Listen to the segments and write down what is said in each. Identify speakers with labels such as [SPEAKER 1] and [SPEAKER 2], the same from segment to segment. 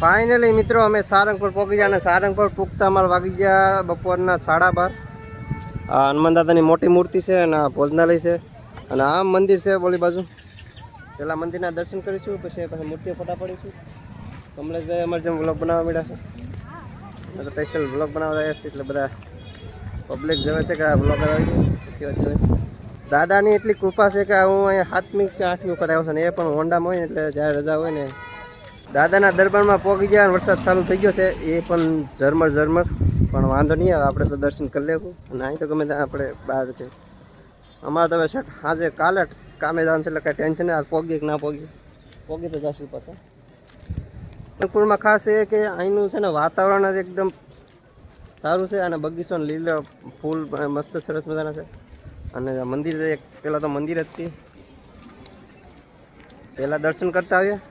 [SPEAKER 1] Finally મિત્રો અમે સારંગપુર પહોંચી ગયા અને સારંગપુર પૂગતા અમારે વાગી ગયા બપોરના 12:30. આ હનુમાન દાદાની મોટી મૂર્તિ છે અને આ ભોજનાલય છે અને આ મંદિર છે બોલી બાજુ. પહેલાં મંદિરના દર્શન કરીશું પછી મૂર્તિઓ ફોટા પડીશું. કમલેશભાઈ અમારે જેમ વ્લોગ બનાવવા મળ્યા છે સ્પેશિયલ વ્લોગ બનાવવા રહ્યા છે એટલે બધા પબ્લિક જોવે છે કે આ વ્લોગ પછી વાત જોઈએ. દાદાની એટલી કૃપા છે કે હું અહીંયા 7મી કે 8મી વખત આવ્યો છું ને એ પણ હોન્ડામાં હોય ને એટલે જ્યારે રજા હોય ને દાદાના દરબારમાં પહોંચી ગયા. વરસાદ ચાલુ થઈ ગયો છે એ પણ ઝરમર પણ વાંધો નહીં આવે, આપણે તો દર્શન કરી લેવું અને અહીં તો ગમે ત્યાં આપણે બહાર છે. અમારે તો હવે શટ આજે કાલે કામે જવાનું છે એટલે કાંઈ ટેન્શન નહીં. પહોંચીએ કે ના પહોંચી તો જશું પાછા. સારંગપુરમાં ખાસ એ કે અહીંનું છે ને વાતાવરણ જ એકદમ સારું છે અને બગીચો લીલો ફૂલ મસ્ત સરસ મજાના છે. અને મંદિર એક પહેલાં તો મંદિર જ હતી, પહેલાં દર્શન કરતા આવ્યા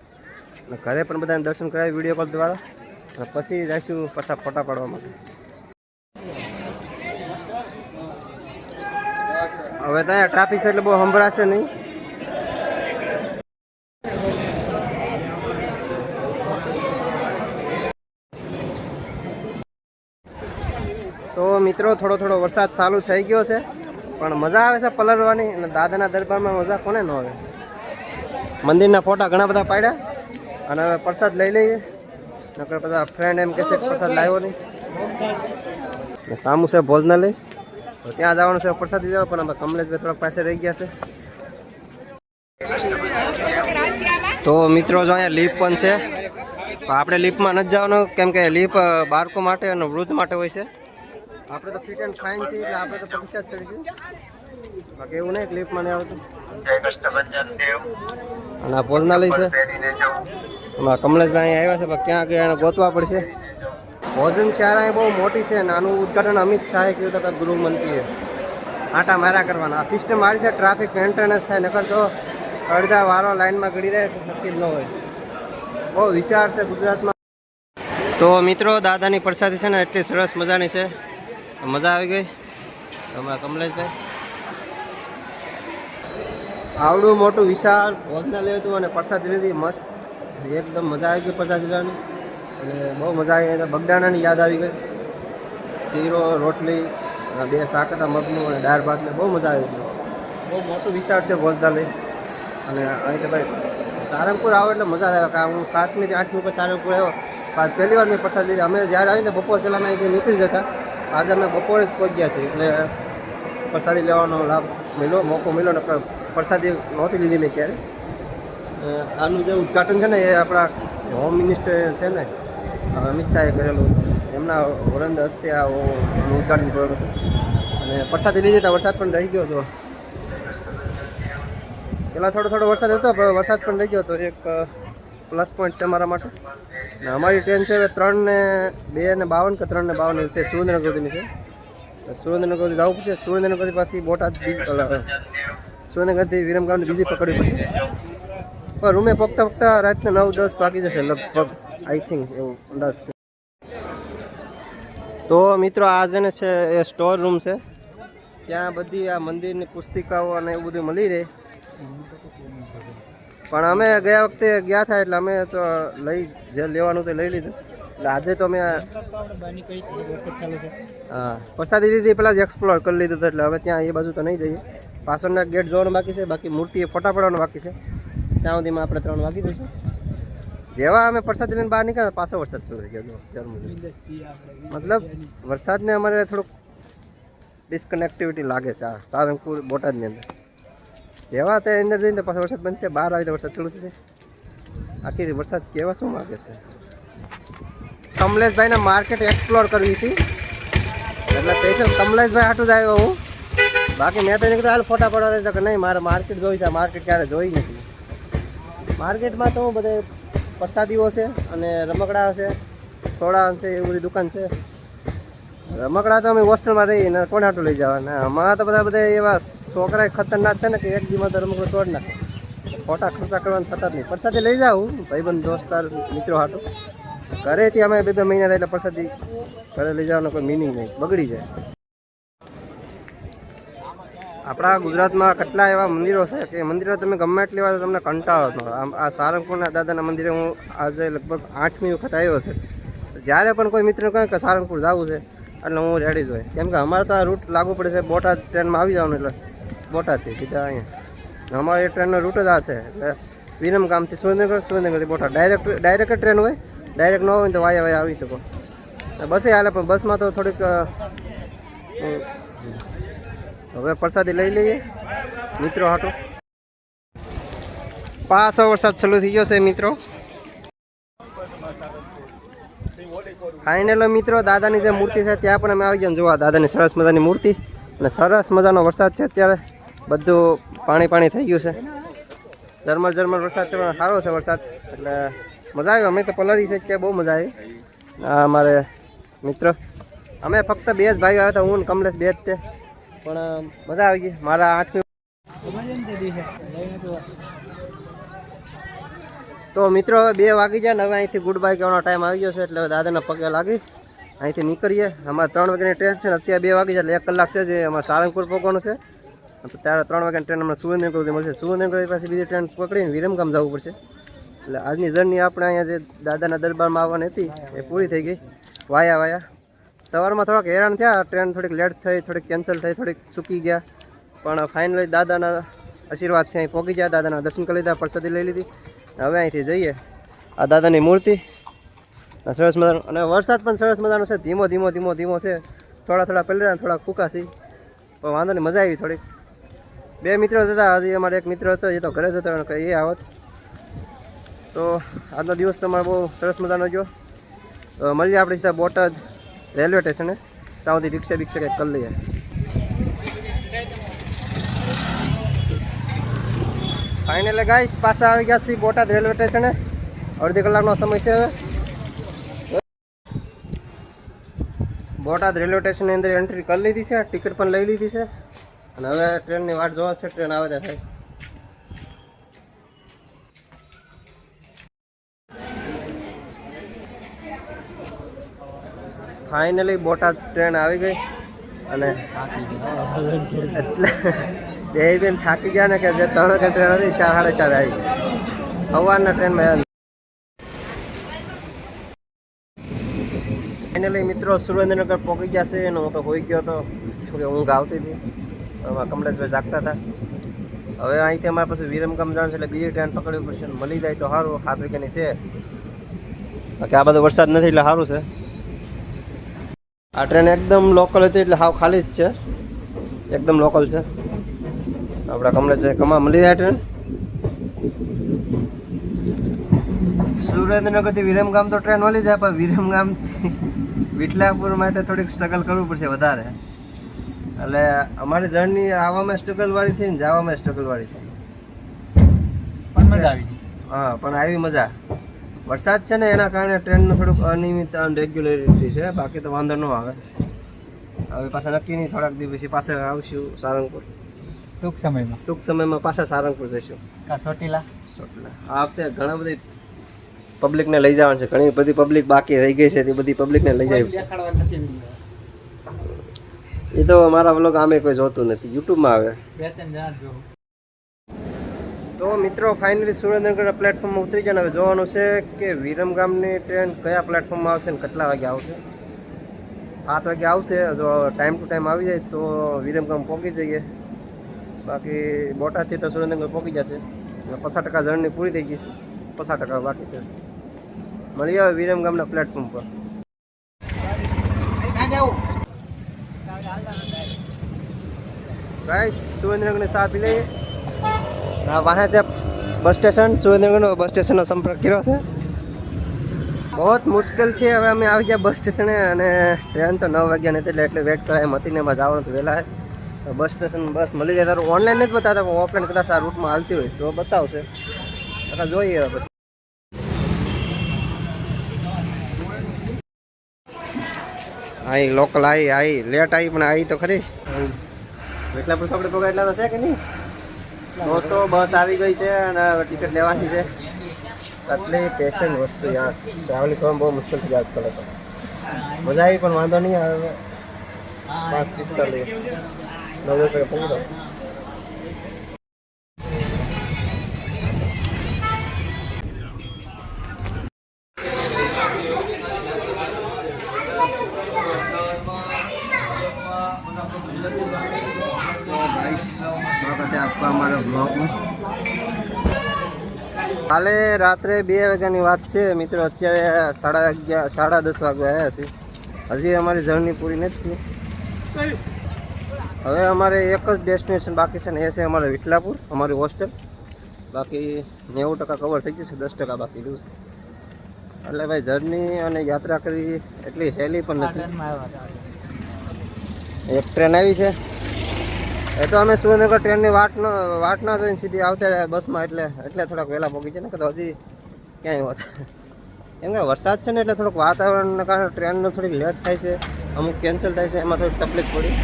[SPEAKER 1] અને ઘરે પણ બધાને દર્શન કરાવી વિડીયો કોલ દ્વારા અને પછી જઈશું પાછા ફોટા પાડવા માટે. હવે તો અહીંયા ટ્રાફિક છે એટલે બહુ સંભળાશે નહીં. તો મિત્રો થોડો વરસાદ ચાલુ થઈ ગયો છે પણ મજા આવે છે પલળવાની અને દાદાના દરબારમાં મજા કોને ન આવે. મંદિરના ફોટા ઘણા બધા પાડ્યા અને હવે પ્રસાદ લઈ લઈએ. નકર બધા ફ્રેન્ડ એમ કહે છે પ્રસાદ લાવ્યો નહીં. સામું છે ભોજનાલય તો ત્યાં જવાનું છે પ્રસાદ લેવા પણ અમે કમલેશભાઈ થોડાક પાસે રહી ગયા છે. તો મિત્રો જો અહીંયા લીપ પણ છે તો આપણે લીપમાં નથી જવાનું કેમ કે લીપ બાળકો માટે અને વૃદ્ધ માટે હોય છે. આપણે તો ફિટ એન્ડ ફાઇન છીએ એટલે આપણે તો પગીચા જ ચડીશું, બાકી એવું નહીં ક્લિપમાં નહીં આવતું. અને આ ભોજનાલય છે એમાં કમલેશભાઈ આવ્યા છે પણ ક્યાં ગયા એને ગોતવા પડશે. ભોજનશાળા એ બહુ મોટી છે અને આનું ઉદ્ઘાટન અમિત શાહે કર્યું હતું ગૃહમંત્રીએ. આટા મારા કરવાના આ સિસ્ટમ આવી છે. ટ્રાફિક મેન્ટેનન્સ થાય નકર તો અડધા વારો લાઇનમાં ગળી રહે નક્કી જ ન હોય. બહુ વિશાળ છે ગુજરાતમાં. તો મિત્રો દાદાની પ્રસાદી છે ને એટલી સરસ મજાની છે, મજા આવી ગઈ. અમારા કમલેશભાઈ આવડું મોટું વિશાળ ભોજનાલય હતું અને પ્રસાદી લીધી મસ્ત એકદમ મજા આવી ગઈ પ્રસાદી લેવાની અને બહુ મજા આવી. બગડાણાની યાદ આવી ગઈ. શીરો રોટલી 2 શાક હતા મગનું અને દાળ ભાતને બહુ મજા આવી ગઈ. બહુ મોટું વિશાળ છે ભોજનાલય. અને અહીં તો ભાઈ સારંગપુર આવો એટલે મજા આવે. કારણ હું 7મી થી 8મી વખત સારંગપુર આવ્યો. પહેલી વાર મેં પ્રસાદ લીધી. અમે જ્યારે આવીને બપોર પહેલાં અમે અહીંથી નીકળી જતા. આજે અમે બપોરે જ પહોંચ્યા છીએ એટલે પ્રસાદી લેવાનો લાભ મળ્યો, મોકો મળ્યો ને પ્રસાદી નહોતી લીધી મેં ક્યારે. આનું જે ઉદ્ઘાટન છે ને એ આપણા હોમ મિનિસ્ટર છે ને અમિત શાહે કરેલું, એમના વરંદ હસ્તે આ ઉદ્ઘાટન કરેલું અને પ્રસાદી લીધી તો વરસાદ પણ રહી ગયો હતો. પહેલાં થોડો વરસાદ હતો પણ વરસાદ પણ રહી ગયો હતો. એક પ્લસ પોઈન્ટ છે અમારા માટે. ને અમારી ટ્રેન છે હવે 3:52 કે 3:52 છે. સુરેન્દ્રનગરથી છે. સુરેન્દ્રનગરથી જવું પડશે. સુરેન્દ્રનગરથી પાછી બોટાદ સુરેન્દ્રનગરથી વિરમગામની બીજી પકડવી પડશે. પણ રૂમે પગતા રાતના 9-10 વાગી જશે લગભગ, આઈ થિંક એવું અંદાજ છે. તો મિત્રો આ જેને છે એ સ્ટોર રૂમ છે. ત્યાં બધી આ મંદિરની પુસ્તિકાઓ અને એવું બધું મળી રહે. પણ અમે ગયા વખતે ગયા હતા એટલે અમે તો જે લેવાનું તે લઈ લીધું. એટલે આજે તો અમે હા પ્રસાદી લીધી પહેલાં જ એક્સપ્લોર કરી લીધું હતું એટલે હવે ત્યાં એ બાજુ તો નહીં જઈએ. પાછળના ગેટ જોવાનું બાકી છે, બાકી મૂર્તિએ ફોટા પડવાનું બાકી છે. ત્યાં સુધીમાં આપણે 3 વાગી દઈશું. જેવા અમે પ્રસાદ લઈને બહાર નીકળ્યા પાછો વરસાદ શરૂ થઈ ગયો. મતલબ વરસાદને અમારે થોડુંક ડિસ્કનેક્ટિવિટી લાગે છે આ સારંગપુર બોટાદની અંદર. જેવા તે અંદર જઈને પાછો વરસાદ બંધ છે, બહાર આવી તો વરસાદ શરૂ થઈ જાય. આખી વરસાદ કેવા શું માગે છે. કમલેશભાઈને માર્કેટ એક્સપ્લોર કરવી હતી એટલે સ્પેશિયલ કમલેશભાઈ હાટું જ આવ્યો હું. બાકી મેં તો એને કીધું હાલ ફોટા પડવા દે કે નહીં મારે માર્કેટ જોઈ છે. માર્કેટ ક્યારે જોઈ નથી. માર્કેટમાં તો બધે પ્રસાદીઓ છે અને રમકડા છે, સોડા છે, એવી બધી દુકાન છે. રમકડા તો અમે હોસ્ટેલમાં રહીને કોણ હાટું લઈ જવાના. અમારા તો બધા એવા છોકરા ખતરનાક છે ને કે એક દીમાં તો રમકડું તોડ નાખે. ખોટા ખર્ચા કરવાનું થતા જ નહીં. પ્રસાદી લઈ જાઉં ભાઈબંધ દોસ્તાર મિત્રો હાટું. ઘરેથી અમે 2 મહિના થાય એટલે પ્રસાદી ઘરે લઈ જવાનો કોઈ મિનિંગ નહીં, બગડી જાય. આપણા ગુજરાતમાં કેટલા એવા મંદિરો છે કે મંદિરો તમે ગમે એટલી વાર તમને કંટાળો ન આવે. આ સારંગપુરના દાદાના મંદિરે હું આજે લગભગ 8મી વખત આવ્યો છે. જ્યારે પણ કોઈ મિત્ર કહે કે સારંગપુર જવું છે એટલે હું રેડી જ હોય, કેમ કે અમારે તો આ રૂટ લાગુ પડે છે બોટાદ ટ્રેનમાં આવી જવાનું, એટલે બોટાદથી સીધા અહીંયા અમારે એ ટ્રેનનો રૂટ જ આ છે. એટલે વિરમગામથી સુરેન્દ્રનગર, સુરેન્દ્રનગરથી બોટાદ ડાયરેક્ટ ટ્રેન હોય. ડાયરેક્ટ ન હોય તો વાયા આવી શકો. બસે હાલે, પણ બસમાં તો થોડીક હવે પ્રસાદી લઈ લઈએ મિત્રો હાટું. પાછો વરસાદ ચાલુ થઈ ગયો છે મિત્રો. ફાઇનલ મિત્રો દાદાની જે મૂર્તિ છે ત્યાં પણ અમે આવી ગયા જોવા. દાદાની સરસ મજાની મૂર્તિ અને સરસ મજાનો વરસાદ છે. અત્યારે બધું પાણી થઈ ગયું છે. ઝરમર વરસાદ છે, પણ સારો છે વરસાદ, એટલે મજા આવી. અમે તો પલળી છે ત્યાં બહુ મજા આવી. આ અમારે મિત્ર, અમે ફક્ત 2 જ ભાઈઓ આવ્યા હતા, હું ને કમલેશ 2 જ તે, પણ મજા આવી ગઈ. મારા 8મી તો મિત્રો હવે 2 વાગી જાય ને હવે અહીંથી ગુડ બાય કહેવાનો ટાઈમ આવી ગયો છે. એટલે હવે દાદાના પગે લાગી અહીંથી નીકળીએ. અમારે 3 વાગ્યાની ટ્રેન છે ને અત્યારે 2 વાગી જાય, એટલે 1 કલાક છે જે અમારે સારંગપુર પહોંચવાનું છે. ત્યારે 3 વાગ્યાની ટ્રેન અમને સુરેન્દ્રનગર સુધી મળશે. સુરેન્દ્રનગર પાછી બીજી ટ્રેન પકડીને વિરમગામ જવું પડશે. એટલે આજની જર્ની આપણે અહીંયા જે દાદાના દરબારમાં આવવાની હતી એ પૂરી થઈ ગઈ. વાયા સવારમાં થોડાક હેરાન થયા, ટ્રેન થોડીક લેટ થઈ, થોડીક કેન્સલ થઈ, થોડીક ચૂકી ગયા, પણ ફાઇનલી દાદાના આશીર્વાદથી અહીં પહોંચી ગયા. દાદાના દર્શન કરી લીધા, પ્રસાદી લઈ લીધી. હવે અહીંથી જઈએ. આ દાદાની મૂર્તિ સરસ મજાનો, અને વરસાદ પણ સરસ મજાનો છે. ધીમો છે. થોડા પહેલા થોડા ફૂકા છે, પણ વાંધો નહીં, મજા આવી થોડીક. 2 મિત્રો હતા. હજી અમારે એક મિત્ર હતો, એ તો ઘરે જ હતો, એ આવત. તો આજનો દિવસ તમારો બહુ સરસ મજાનો ગયો. મળીએ આપણે સીધા બોટાદ રેલવે સ્ટેશને. ત્યાં સુધી રિક્ષા કંઈક કરી લઈએ. ફાઇનલી ગાઈસ પાછા આવી ગયા છીએ બોટાદ રેલવે સ્ટેશને. અડધી કલાકનો સમય છે. હવે બોટાદ રેલવે સ્ટેશનની અંદર એન્ટ્રી કરી લીધી છે, ટિકિટ પણ લઈ લીધી છે, અને હવે ટ્રેનની વાટ જોવા છે. ટ્રેન આવે ત્યાં થાય. ફાઇનલી બોટાદ ટ્રેન આવી ગઈ, અને એટલે બેન થાકી ગયા ને કે જે 3 વાગ્યા ટ્રેન હતી 4 સાડા 4 આવી ગઈ સવારના ટ્રેનમાં. ફાઇનલી મિત્રો સુરેન્દ્રનગર પહોંચી ગયા છે, અને હું તો હોઈ ગયો હતો કેમ કે ઊંઘ આવતી હતી. કમલેશભાઈ જાગતા હતા. હવે અહીંથી અમારે પછી વિરમગામ જવાનું છે, એટલે બીજી ટ્રેન પકડવી પડશે. મળી જાય તો સારું. 7 વાગ્યાની છે, બાકી આ બધો વરસાદ નથી એટલે સારું છે. આ ટ્રેન એકદમ લોકલ હતી, એટલે હાવ ખાલી જ છે, એકદમ લોકલ છે. આપણા કમલેશભાઈ કમા મળી જાય ટ્રેન. સુરેન્દ્રનગરથી વિરમગામ તો ટ્રેન મળી જાય, પણ વિરમગામથી વિઠલાપુર માટે થોડીક સ્ટ્રગલ કરવું પડશે વધારે. એટલે અમારી જર્ની આવવામાં સ્ટ્રગલવાળી થઈ ને જવામાં સ્ટ્રગલવાળી થઈ, પણ મજા આવી. હા, પણ આવી મજા. વરસાદ છે ને એના કારણે ટ્રેનનું થોડુંક અનિયમિત રેગ્યુલરિટી છે, બાકી તો વાંધો ન આવે. હવે પાછા નક્કી નહીં, થોડાક દિવસ પછી પાછા આવશું સારંગપુર. ટૂંક સમયમાં પાછા સારંગપુર જઈશું. ચોટીલા આ વખતે ઘણા બધી પબ્લિકને લઈ જવાનું છે. ઘણી બધી પબ્લિક બાકી રહી ગઈ છે, તે બધી પબ્લિકને લઈ જાય છે. એ તો મારા વ્લોગ આમે કોઈ જોતું નથી, યુટ્યુબમાં આવે. તો મિત્રો ફાઇનલી સુરેન્દ્રનગર પ્લેટફોર્મમાં ઉતરી ગયા. હવે જોવાનું છે કે વિરમગામની ટ્રેન કયા પ્લેટફોર્મમાં આવશે ને કેટલા વાગે આવશે. 7 વાગે આવશે. જો ટાઈમ ટુ ટાઈમ આવી જાય તો વિરમગામ પહોંચી જઈએ, બાકી બોટાદથી તો સુરેન્દ્રનગર પહોંચી જશે. 50% જર્ની પૂરી થઈ ગઈ છે, 50% બાકી છે. મળીએ હવે વિરમગામના પ્લેટફોર્મ પર. ગાઈસ સુરેન્દ્રનગરની ચા પી લઈએ. હા, વાહે છે બસ સ્ટેશન. સુરેન્દ્રનગરનો બસ સ્ટેશનનો સંપર્ક કર્યો છે. બહુ મુશ્કેલથી હવે અમે આવી ગયા બસ સ્ટેશને, અને ટ્રેન તો 9 વાગ્યા નથી, એટલે વેટ કરાય એમ હતી ને એમાં જવાનું તો વહેલા. બસ સ્ટેશન બસ મળી જાય. તારું ઓનલાઈન નથી બતાવતા, પણ ઓફલાઈન કદાચ આ રૂટમાં હાલતી હોય તો બતાવશે. એટલે જોઈએ હવે પછી. આવી લોકલ આવી લેટ આવી, પણ આવી તો ખરી. એટલા પછી આપણે પગાર એટલા તો છે કે નહીં દોસ્તો. બસ આવી ગઈ છે અને ટિકિટ લેવાની છે. આટલી પેશન્ટ વસ્તુ યાર, ટ્રાવેલિંગ કરવામાં બહુ મુશ્કેલ થઈ જાય આજકાલ. તો મજા આવી, પણ વાંધો નહીં આવે. 5:45 9 વાગે પહોંચી માટે આપવા અમારા બ્લોગમાં. કાલે રાત્રે 2 વાગ્યાની વાત છે મિત્રો. અત્યારે 11:30 10:30 વાગ્યા આવ્યા છે. હજી અમારી જર્ની પૂરી નથી થઈ. હવે અમારે એક જ ડેસ્ટિનેશન બાકી છે ને એ છે અમારે વિઠલાપુર, અમારી હોસ્ટેલ. બાકી 90% કવર થઈ ગયું છે, 10% બાકી રહ્યું છે. એટલે ભાઈ જર્ની અને યાત્રા કરવી એટલી હેલી પણ નથી. એક ટ્રેન આવી છે, એ તો અમે સુરેન્દ્રનગર ટ્રેનની વાટ ના જોઈને સીધી આવતા બસમાં, એટલે થોડાક વહેલા પહોંચી છે ને કે તો હજી ક્યાંય હોત. કેમ કે વરસાદ છે ને એટલે થોડુંક વાતાવરણના કારણે ટ્રેનનું થોડીક લેટ થાય છે, અમુક કેન્સલ થાય છે, એમાં થોડીક તકલીફ પડી.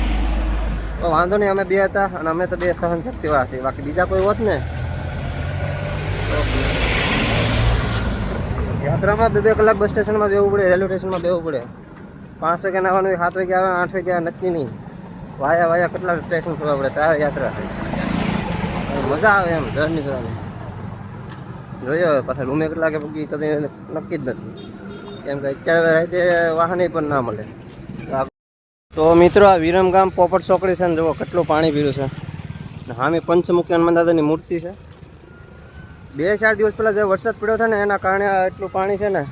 [SPEAKER 1] તો વાંધો નહીં, અમે 2 હતા અને અમે તો 2 સહનશક્તિવાળા છીએ. બાકી બીજા કોઈ હોત ને યાત્રામાં 2 કલાક બસ સ્ટેશનમાં બેવું પડે, રેલવે સ્ટેશનમાં બેવું પડે. 5 વાગ્યા આવવાનું હોય, 7 વાગ્યા આવે, 8 વાગ્યા નક્કી નહીં. વાયા કેટલા સ્ટેશન ખબર પડે, ત્યારે યાત્રા થાય. મજા આવે એમ જર્ની કરવાની. જોઈએ હવે પાછા રૂમે કેટલા કે પગી કદી નક્કી જ નથી. કેમ કે અત્યારે રાતે વાહન પણ ના મળે. તો મિત્રો આ વિરમગામ પોપટ ચોકડી છે ને, જુઓ કેટલું પાણી પીર્યું છે. હામી પંચમુખી હનુમાન દાદાની મૂર્તિ છે. 2-4 દિવસ પહેલાં જે વરસાદ પડ્યો છે ને એના કારણે એટલું પાણી છે ને.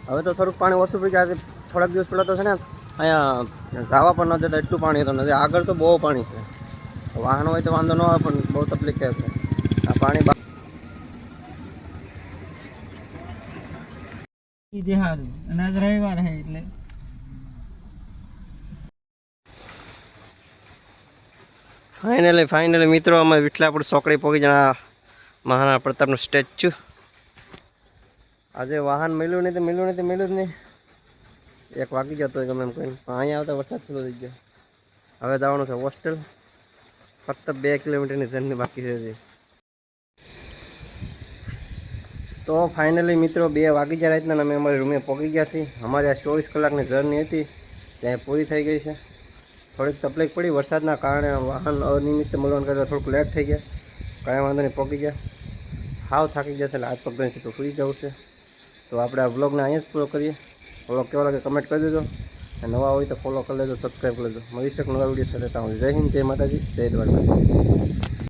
[SPEAKER 1] હવે તો થોડુંક પાણી ઓછું પડી જાય. થોડાક દિવસ પહેલાં તો છે ને અહીંયા જવા પણ ન દેતા, એટલું પાણી હતું નથી. આગળ તો બહુ પાણી છે. વાહન હોય તો વાંધો ન આવે, પણ બહુ તકલીફ થાય છે આ પાણી.
[SPEAKER 2] રવિવાર હે એટલે
[SPEAKER 1] ફાઇનલી મિત્રો અમે વિઠલાપુર ચોકડી પહોંચી જણા. મહારાણા પ્રતાપનું સ્ટેચ્યુ. આજે વાહન મળ્યું જ નહીં. 1 વાગી જતો ગમે એમ કહીને, પણ અહીંયા આવતા વરસાદ ચાલુ થઈ ગયો. હવે જવાનું છે હોસ્ટેલ. ફક્ત 2 કિલોમીટરની જર્ની બાકી છે હજી. તો ફાઇનલી મિત્રો 2 વાગી ગયા રાતના અમે અમારી રૂમે પહોંચી ગયા છીએ. અમારી આ 24 કલાકની જર્ની હતી ત્યાં પૂરી થઈ ગઈ છે. થોડીક તકલીફ પડી વરસાદના કારણે, વાહન અનિયમિત મળવાનું કરતાં થોડુંક લેટ થઈ ગયા. કાંઈ વાંધો નહીં, પહોંચી ગયા. હાવ થાકી જશે એટલે હાથ પગ ધોઈને સીધું સુઈ જવું છે. તો આપણે આ વ્લોગને અહીંયા જ પૂરો કરીએ. વ્લોગ કેવો લાગે કમેન્ટ કરી દેજો. નવા હોય તો ફોલો કરી લેજો, સબસ્ક્રાઈબ કરી લેજો. મળીશું એક નવા વિડીયો સાથે. જય હિન્દ, જય માતાજી, જય દ્વારકા.